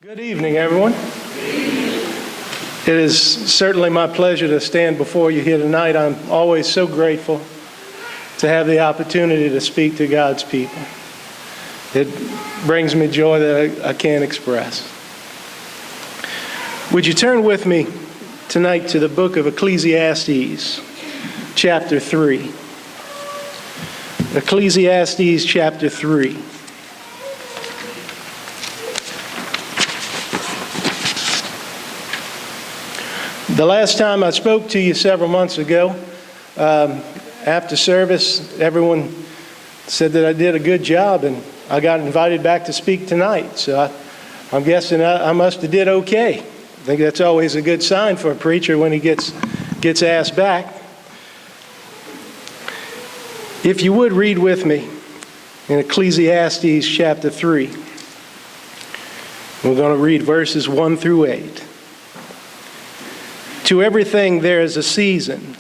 Good evening, everyone. It is certainly my pleasure to stand before you here tonight. I'm always so grateful to have the opportunity to speak to God's people. It brings me joy that I can't express. Would you turn with me tonight to the book of Ecclesiastes, chapter 3. Ecclesiastes, chapter 3. The last time I spoke to you several months ago, after service, everyone said that I did a good job, and I got invited back to speak tonight. So I'm guessing I must have did okay. I think that's always a good sign for a preacher when he gets asked back. If you would read with me in Ecclesiastes chapter 3. We're going to read verses 1 through 8. To everything there is a season,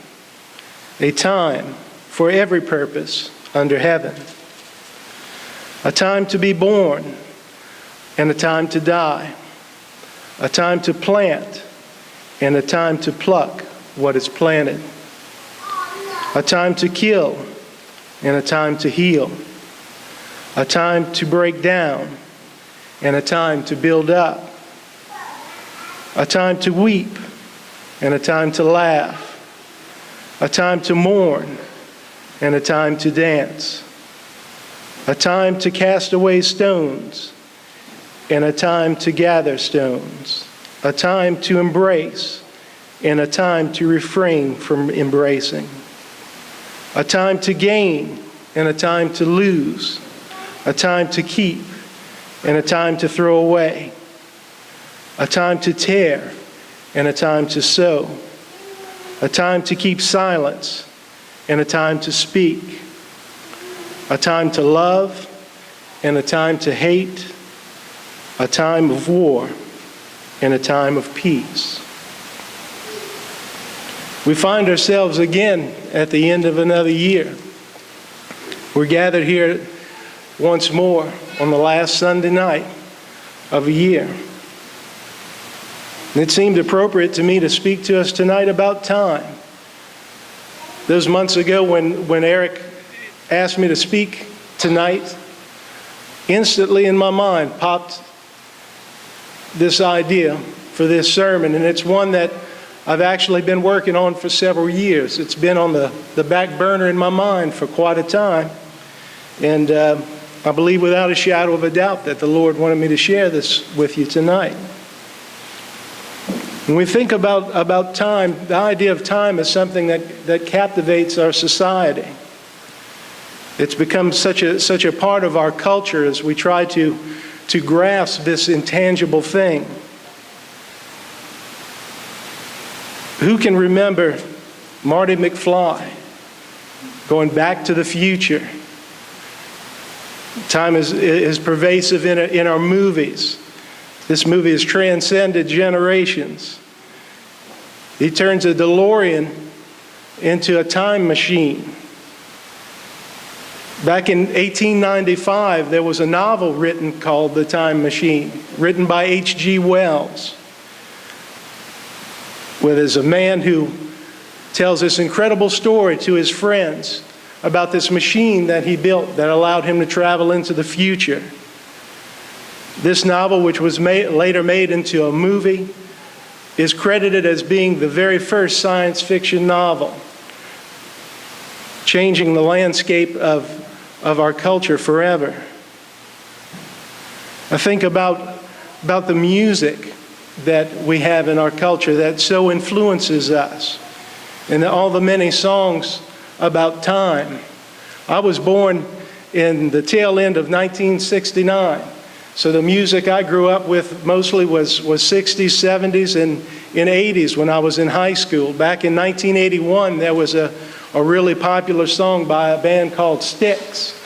a time for every purpose under heaven. A time to be born and a time to die. A time to plant and a time to pluck what is planted. A time to kill and a time to heal. A time to break down and a time to build up. A time to weep and a time to laugh, a time to mourn, and a time to dance, a time to cast away stones, and a time to gather stones, a time to embrace, and a time to refrain from embracing, a time to gain, and a time to lose, a time to keep, and a time to throw away, a time to tear, and a time to sow, a time to keep silence, and a time to speak, a time to love, and a time to hate, a time of war, and a time of peace. We find ourselves again at the end of another year. We're gathered here once more on the last Sunday night of a year. And it seemed appropriate to me to speak to us tonight about time. Those months ago when Eric asked me to speak tonight, instantly in my mind popped this idea for this sermon. And it's one that I've actually been working on for several years. It's been on the back burner in my mind for quite a time. And I believe without a shadow of a doubt that the Lord wanted me to share this with you tonight. When we think about time, the idea of time is something that captivates our society. It's become such a part of our culture as we try to grasp this intangible thing. Who can remember Marty McFly going Back to the Future? Time is pervasive in our movies. This movie has transcended generations. He turns a DeLorean into a time machine. Back in 1895, there was a novel written called The Time Machine, written by H.G. Wells, where there's a man who tells this incredible story to his friends about this machine that he built that allowed him to travel into the future. This novel, which was later made into a movie, is credited as being the very first science fiction novel, changing the landscape of our culture forever. I think about the music that we have in our culture that so influences us, and all the many songs about time. I was born in the tail end of 1969. So the music I grew up with mostly was 60s, 70s, and 80s when I was in high school. Back in 1981, there was a really popular song by a band called Styx.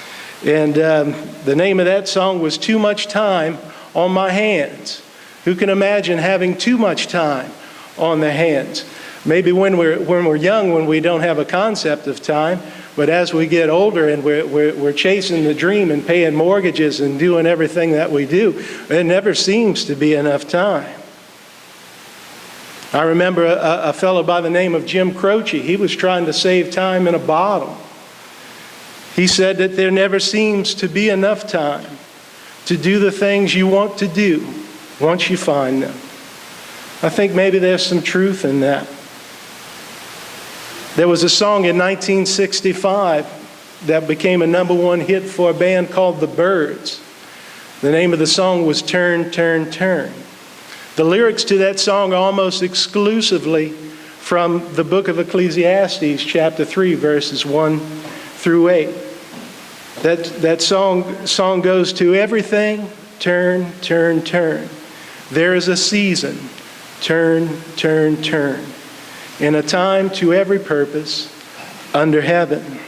And the name of that song was Too Much Time on My Hands. Who can imagine having too much time on their hands? Maybe when we're young, when we don't have a concept of time, but as we get older and we're chasing the dream and paying mortgages and doing everything that we do, it never seems to be enough time. I remember a fellow by the name of Jim Croce. He was trying to save time in a bottle. He said that there never seems to be enough time to do the things you want to do once you find them. I think maybe there's some truth in that. There was a song in 1965 that became a #1 hit for a band called The Byrds. The name of the song was Turn, Turn, Turn. The lyrics to that song are almost exclusively from the book of Ecclesiastes, chapter 3, verses 1 through 8. That song goes to everything, turn, turn, turn. There is a season, turn, turn, turn. And a time to every purpose under heaven.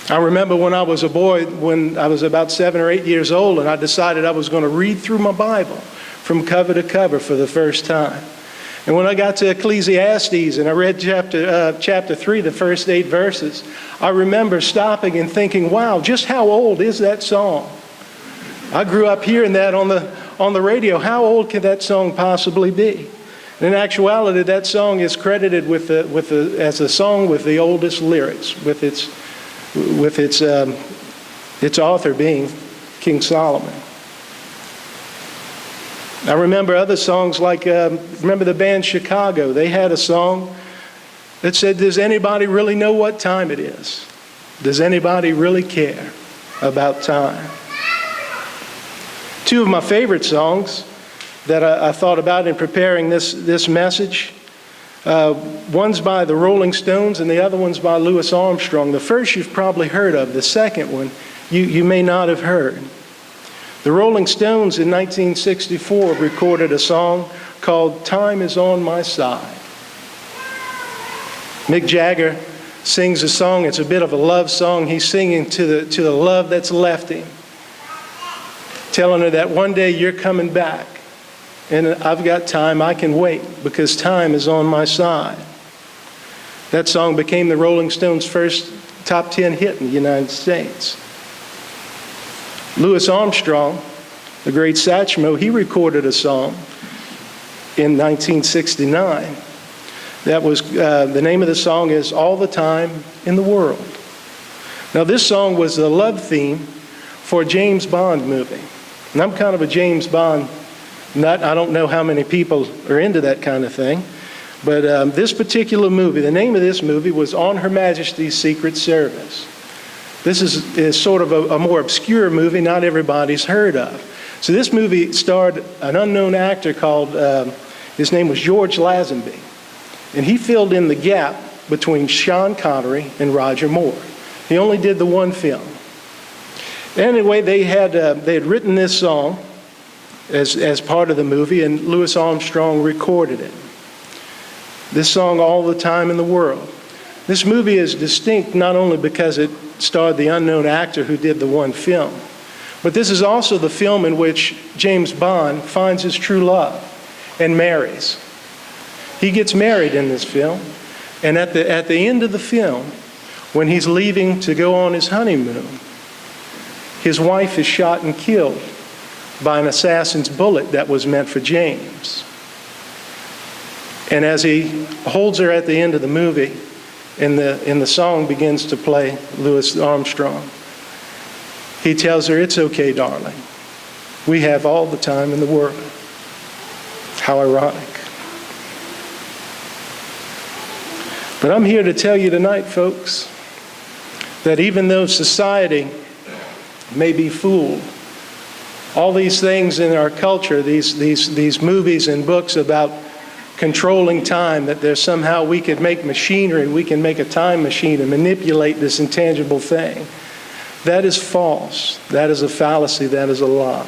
I remember when I was a boy, when I was about 7 or 8 years old, and I decided I was going to read through my Bible from cover to cover for the first time. And when I got to Ecclesiastes and I read chapter 3, the first 8 verses, I remember stopping and thinking, wow, just how old is that song? I grew up hearing that on the radio. How old could that song possibly be? In actuality, that song is credited as a song with the oldest lyrics, with its author being King Solomon. I remember other songs like, remember the band Chicago? They had a song that said, does anybody really know what time it is? Does anybody really care about time? Two of my favorite songs that I thought about in preparing this message. One's by the Rolling Stones and the other one's by Louis Armstrong. The first you've probably heard of. The second one you may not have heard. The Rolling Stones in 1964 recorded a song called Time Is On My Side. Mick Jagger sings a song. It's a bit of a love song. He's singing to the love that's left him, telling her that one day you're coming back. And I've got time, I can wait, because time is on my side. That song became the Rolling Stones' first top 10 hit in the United States. Louis Armstrong, the great Satchmo, he recorded a song in 1969. That was, the name of the song is All the Time in the World. Now this song was the love theme for a James Bond movie. And I'm kind of a James Bond nut. I don't know how many people are into that kind of thing. But this particular movie, the name of this movie was On Her Majesty's Secret Service. This is sort of a more obscure movie not everybody's heard of. So this movie starred an unknown actor called, his name was George Lazenby. And he filled in the gap between Sean Connery and Roger Moore. He only did the one film. Anyway, they had written this song as part of the movie, and Louis Armstrong recorded it. This song, All the Time in the World. This movie is distinct not only because it starred the unknown actor who did the one film, but this is also the film in which James Bond finds his true love and marries. He gets married in this film, and at the end of the film, when he's leaving to go on his honeymoon, his wife is shot and killed by an assassin's bullet that was meant for James. And as he holds her at the end of the movie, and the song begins to play, Louis Armstrong, he tells her, "It's okay, darling. We have all the time in the world." How ironic. But I'm here to tell you tonight, folks, that even though society may be fooled, all these things in our culture, these movies and books about controlling time, that there's somehow we could make machinery, we can make a time machine and manipulate this intangible thing. That is false. That is a fallacy. That is a lie.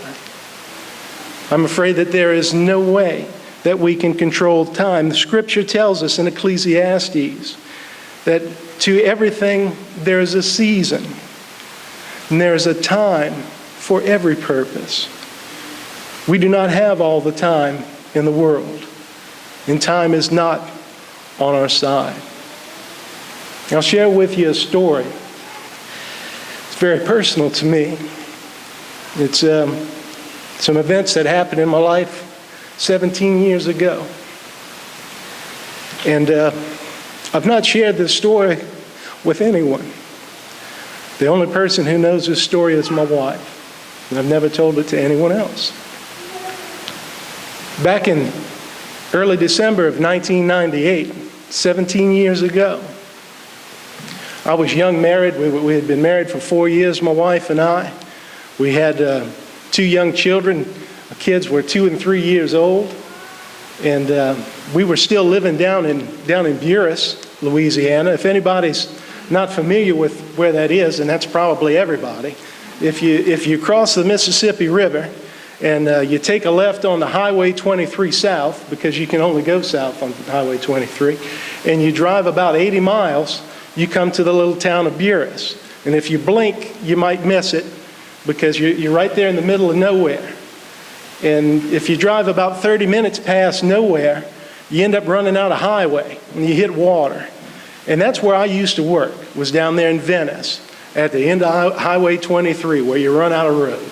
I'm afraid that there is no way that we can control time. The scripture tells us in Ecclesiastes that to everything there is a season, and there is a time for every purpose. We do not have all the time in the world, and time is not on our side. I'll share with you a story. It's very personal to me. It's some events that happened in my life 17 years ago. And I've not shared this story with anyone. The only person who knows this story is my wife. And I've never told it to anyone else. Back in early December of 1998, 17 years ago, I was young married. We had been married for 4 years, my wife and I. We had 2 young children. Our kids were 2 and 3 years old. And we were still living down in Buras, Louisiana. If anybody's not familiar with where that is, and that's probably everybody, if you cross the Mississippi River and you take a left on the Highway 23 south, because you can only go south on Highway 23, and you drive about 80 miles, you come to the little town of Buras. And if you blink, you might miss it, because you're right there in the middle of nowhere. And if you drive about 30 minutes past nowhere, you end up running out of highway and you hit water. And that's where I used to work, was down there in Venice at the end of Highway 23, where you run out of road.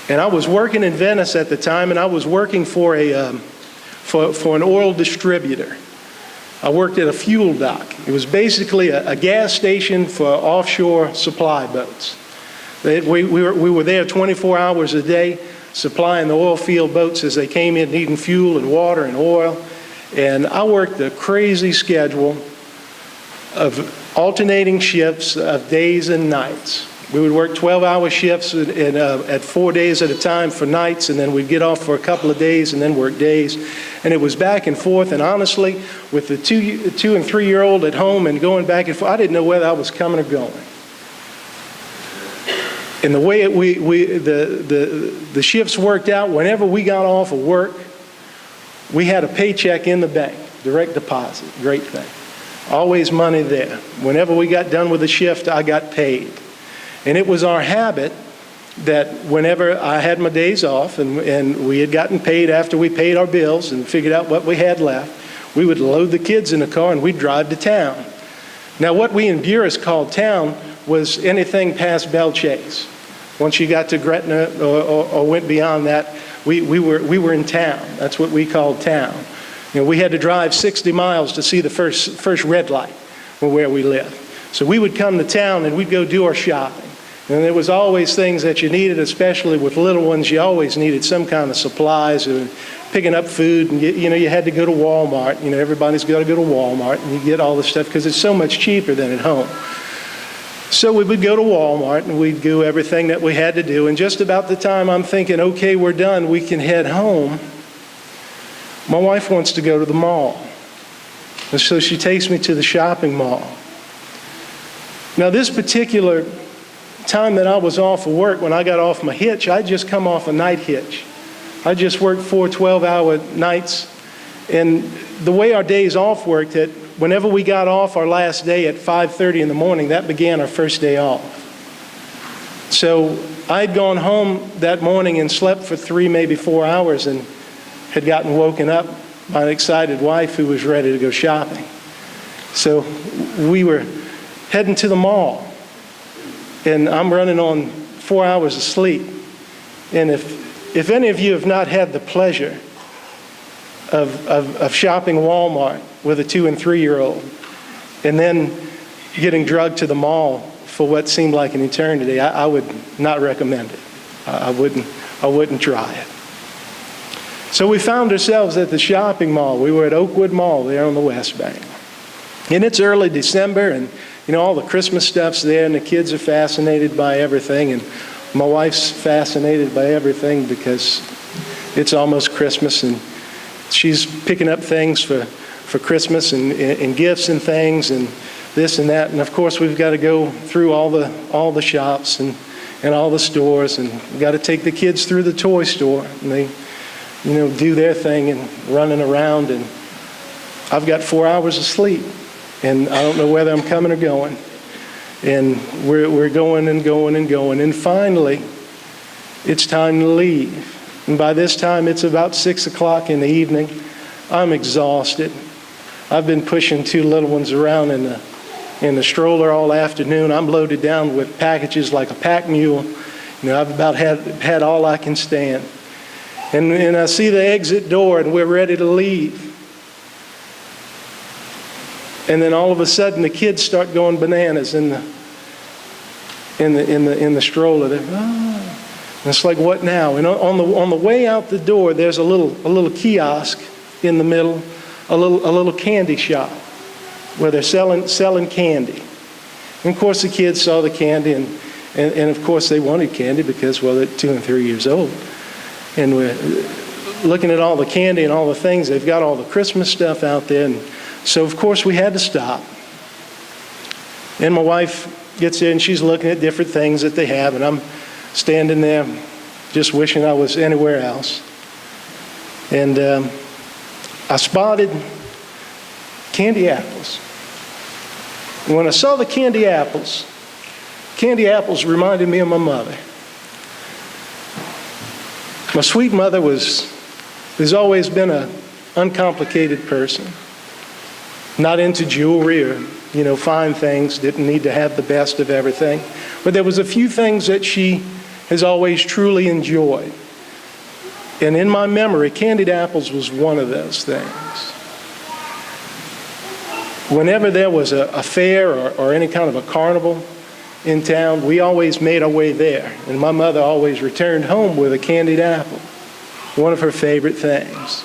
And I was working in Venice at the time, and I was working for an oil distributor. I worked at a fuel dock. It was basically a gas station for offshore supply boats. We were there 24 hours a day, supplying the oil field boats as they came in needing fuel and water and oil. And I worked a crazy schedule of alternating shifts of days and nights. We would work 12-hour shifts at 4 days at a time for nights, and then we'd get off for a couple of days and then work days. And it was back and forth, and honestly, with the 2 and 3 year old at home and going back and forth, I didn't know whether I was coming or going. And the way the shifts worked out, whenever we got off of work, we had a paycheck in the bank, direct deposit, great thing. Always money there. Whenever we got done with the shift, I got paid. And it was our habit that whenever I had my days off and we had gotten paid after we paid our bills and figured out what we had left, we would load the kids in the car and we'd drive to town. Now, what we in Buras called town was anything past Belle Chase. Once you got to Gretna or went beyond that, we were in town. That's what we called town. You know, we had to drive 60 miles to see the first red light where we lived. So we would come to town and we'd go do our shopping. And there was always things that you needed, especially with little ones. You always needed some kind of supplies or picking up food. And you had to go to Walmart. You know, everybody's got to go to Walmart and you get all this stuff because it's so much cheaper than at home. So we would go to Walmart and we'd do everything that we had to do. And just about the time I'm thinking, okay, we're done, we can head home, my wife wants to go to the mall. And so she takes me to the shopping mall. Now, this particular time that I was off of work, when I got off my hitch, I'd just come off a night hitch. I just worked 4 12-hour nights. And the way our days off worked, that whenever we got off our last day at 5:30 in the morning, that began our first day off. So I'd gone home that morning and slept for 3, maybe 4 hours and had gotten woken up by an excited wife who was ready to go shopping. So we were heading to the mall, and I'm running on 4 hours of sleep. And if any of you have not had the pleasure of shopping Walmart with a 2 and 3 year old, and then getting drugged to the mall for what seemed like an eternity, I would not recommend it. I wouldn't try it. So we found ourselves at the shopping mall. We were at Oakwood Mall there on the West Bank. And it's early December, and all the Christmas stuff's there, and the kids are fascinated by everything, and my wife's fascinated by everything because it's almost Christmas, and she's picking up things for Christmas and gifts and things and this and that. And of course, we've got to go through all the shops and all the stores, and we've got to take the kids through the toy store, and they do their thing and running around, and I've got 4 hours of sleep, and I don't know whether I'm coming or going. And we're going and going and going, and finally, it's time to leave. And by this time, it's about 6 o'clock in the evening. I'm exhausted. I've been pushing 2 little ones around in the stroller all afternoon. I'm loaded down with packages like a pack mule. I've about had all I can stand. And I see the exit door, and we're ready to leave. And then all of a sudden, the kids start going bananas in the stroller. And it's like, what now? And on the way out the door, there's a little kiosk in the middle, a little candy shop where they're selling candy. And of course, the kids saw the candy, and of course they wanted candy because, well, they're 2 and 3 years old. And we're looking at all the candy and all the things. They've got all the Christmas stuff out there. And so, of course, we had to stop. And my wife gets in, she's looking at different things that they have, and I'm standing there just wishing I was anywhere else. And I spotted candy apples. And when I saw the candy apples reminded me of my mother. My sweet mother has always been an uncomplicated person. Not into jewelry or, fine things, didn't need to have the best of everything. But there was a few things that she has always truly enjoyed. And in my memory, candied apples was one of those things. Whenever there was a fair or any kind of a carnival in town, we always made our way there. And my mother always returned home with a candied apple, one of her favorite things.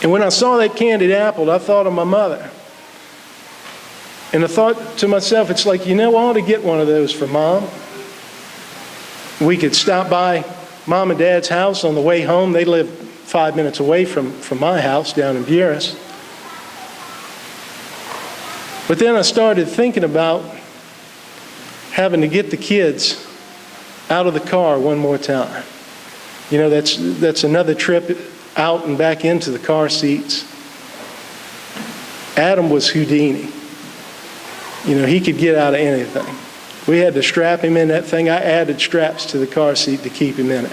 And when I saw that candied apple, I thought of my mother. And I thought to myself, it's like, I ought to get one of those for Mom. We could stop by Mom and Dad's house on the way home. They live 5 minutes away from my house down in Buras. But then I started thinking about having to get the kids out of the car one more time. That's another trip out and back into the car seats. Adam was Houdini. He could get out of anything. We had to strap him in that thing. I added straps to the car seat to keep him in it.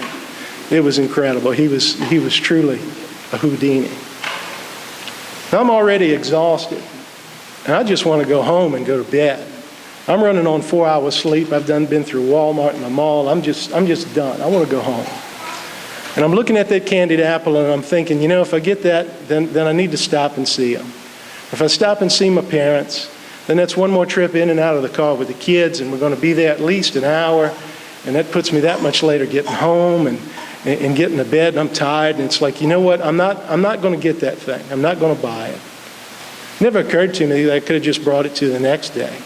It was incredible. He was truly a Houdini. I'm already exhausted, and I just want to go home and go to bed. I'm running on 4 hours sleep. I've been through Walmart and the mall. I'm just done. I want to go home. And I'm looking at that candied apple, and I'm thinking, if I get that, then I need to stop and see them. If I stop and see my parents, then that's one more trip in and out of the car with the kids, and we're going to be there at least an hour, and that puts me that much later getting home and getting to bed, and I'm tired, and it's like, what? I'm not going to get that thing. I'm not going to buy it. It never occurred to me that I could have just brought it to the next day.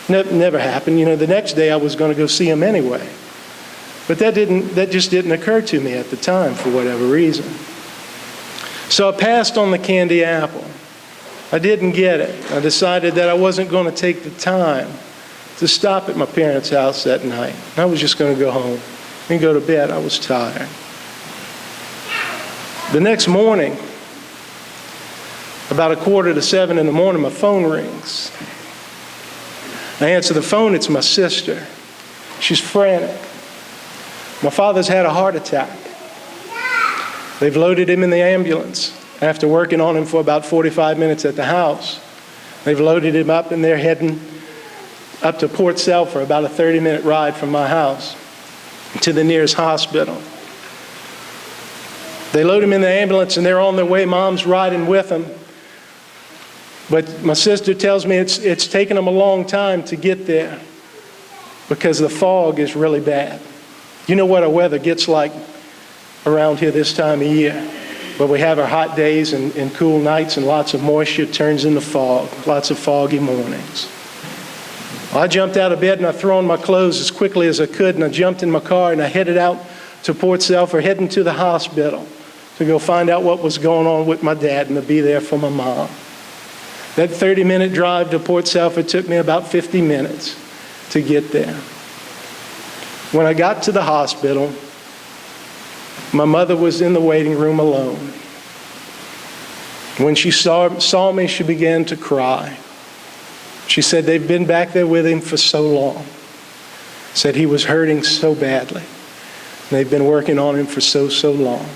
Never happened. The next day I was going to go see him anyway. But that just didn't occur to me at the time for whatever reason. So I passed on the candy apple. I didn't get it. I decided that I wasn't going to take the time to stop at my parents' house that night. I was just going to go home and go to bed. I was tired. The next morning, about 6:45 in the morning, my phone rings. I answer the phone. It's my sister. She's frantic. My father's had a heart attack. They've loaded him in the ambulance after working on him for about 45 minutes at the house. They've loaded him up, and they're heading up to Port Selfer, about a 30-minute ride from my house, to the nearest hospital. They load him in the ambulance, and they're on their way. Mom's riding with them. But my sister tells me it's taken them a long time to get there because the fog is really bad. You know what our weather gets like around here this time of year, where we have our hot days and cool nights and lots of moisture turns into fog, lots of foggy mornings. Well, I jumped out of bed and I threw on my clothes as quickly as I could, and I jumped in my car and I headed out to Port Selfer, heading to the hospital to go find out what was going on with my dad and to be there for my mom. That 30-minute drive to Port Selfer took me about 50 minutes to get there. When I got to the hospital, my mother was in the waiting room alone. When she saw me, she began to cry. She said they've been back there with him for so long. Said he was hurting so badly. They've been working on him for so long.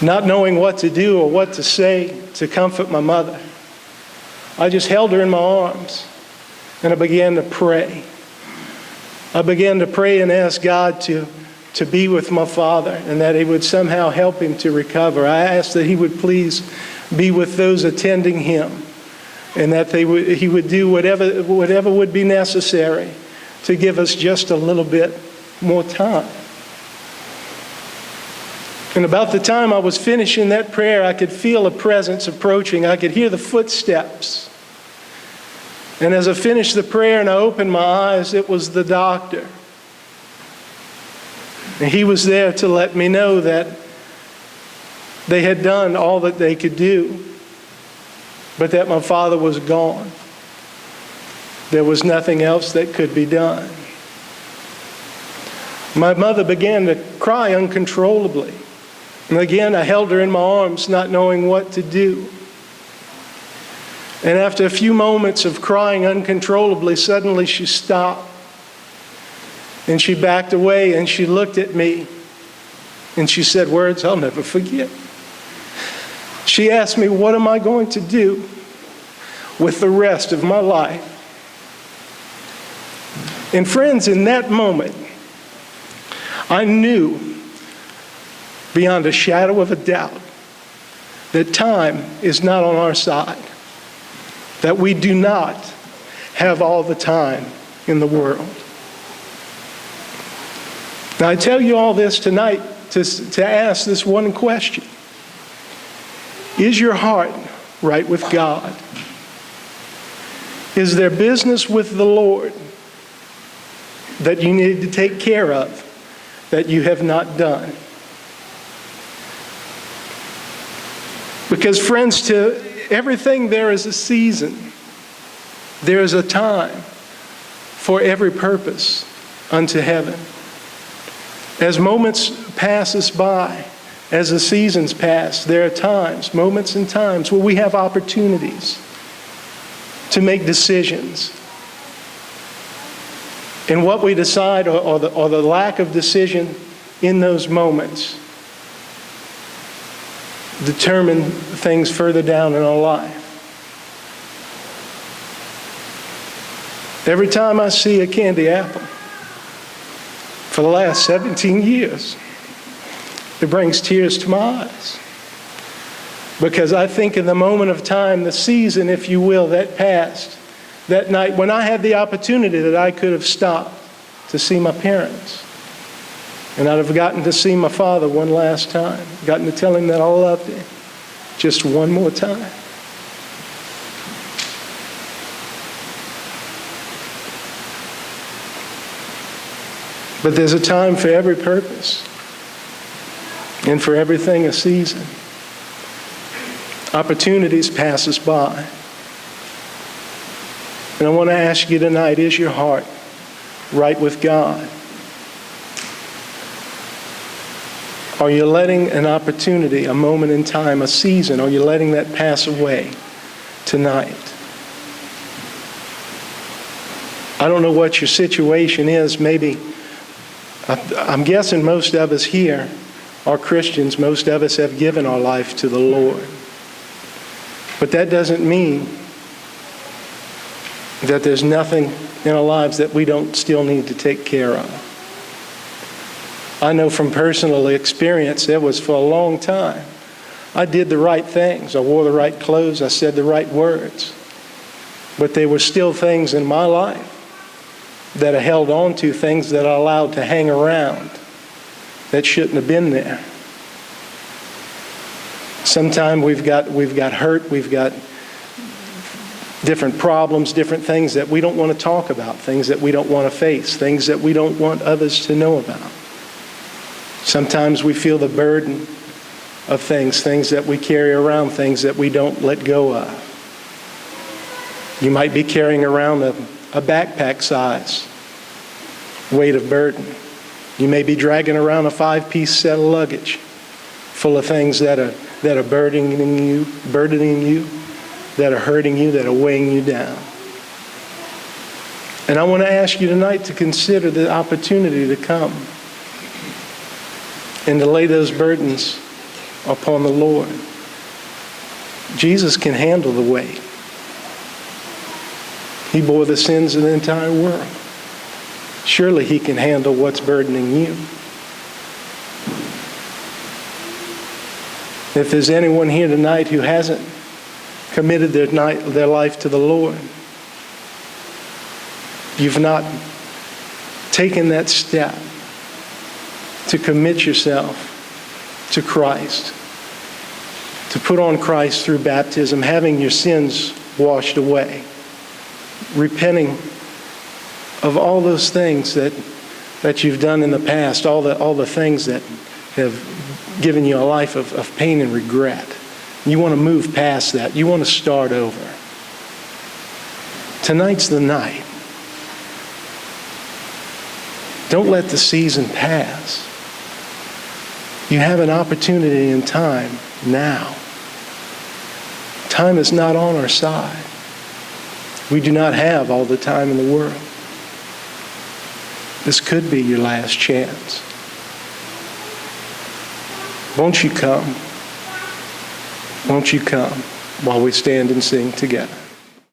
Not knowing what to do or what to say to comfort my mother, I just held her in my arms and I began to pray. I began to pray and ask God to be with my father and that He would somehow help him to recover. I asked that He would please be with those attending him and that He would do whatever would be necessary to give us just a little bit more time. And about the time I was finishing that prayer, I could feel a presence approaching. I could hear the footsteps. And as I finished the prayer and I opened my eyes, it was the doctor. And he was there to let me know that they had done all that they could do, but that my father was gone. There was nothing else that could be done. My mother began to cry uncontrollably. And again, I held her in my arms, not knowing what to do. And after a few moments of crying uncontrollably, suddenly she stopped. And she backed away and she looked at me. And she said words I'll never forget. She asked me, what am I going to do with the rest of my life? And friends, in that moment, I knew beyond a shadow of a doubt that time is not on our side, that we do not have all the time in the world. Now, I tell you all this tonight to ask this one question. Is your heart right with God? Is there business with the Lord that you need to take care of that you have not done? Because, friends, to everything there is a season. There is a time for every purpose unto heaven. As moments pass us by, as the seasons pass, there are times, moments and times, where we have opportunities to make decisions. And what we decide or the lack of decision in those moments determine things further down in our life. Every time I see a candy apple, for the last 17 years, it brings tears to my eyes. Because I think in the moment of time, the season, if you will, that passed, that night when I had the opportunity that I could have stopped to see my parents. And I'd have gotten to see my father one last time, gotten to tell him that I loved him just one more time. But there's a time for every purpose, and for everything a season. Opportunities pass us by. And I want to ask you tonight, is your heart right with God? Are you letting an opportunity, a moment in time, a season, are you letting that pass away tonight? I don't know what your situation is. Maybe, I'm guessing most of us here are Christians. Most of us have given our life to the Lord. But that doesn't mean that there's nothing in our lives that we don't still need to take care of. I know from personal experience, it was for a long time. I did the right things. I wore the right clothes. I said the right words. But there were still things in my life that I held on to, things that I allowed to hang around that shouldn't have been there. Sometimes we've got hurt, we've got different problems, different things that we don't want to talk about, things that we don't want to face, things that we don't want others to know about. Sometimes we feel the burden of things that we carry around, things that we don't let go of. You might be carrying around a backpack size weight of burden. You may be dragging around a 5-piece set of luggage full of things that are burdening you, that are hurting you, that are weighing you down. And I want to ask you tonight to consider the opportunity to come and to lay those burdens upon the Lord. Jesus can handle the weight. He bore the sins of the entire world. Surely he can handle what's burdening you. If there's anyone here tonight who hasn't committed their life to the Lord, you've not taken that step to commit yourself to Christ, to put on Christ through baptism, having your sins washed away, repenting of all those things that you've done in the past, all the things that have given you a life of pain and regret. You want to move past that. You want to start over. Tonight's the night. Don't let the season pass. You have an opportunity in time now. Time is not on our side. We do not have all the time in the world. This could be your last chance. Won't you come? Won't you come while we stand and sing together?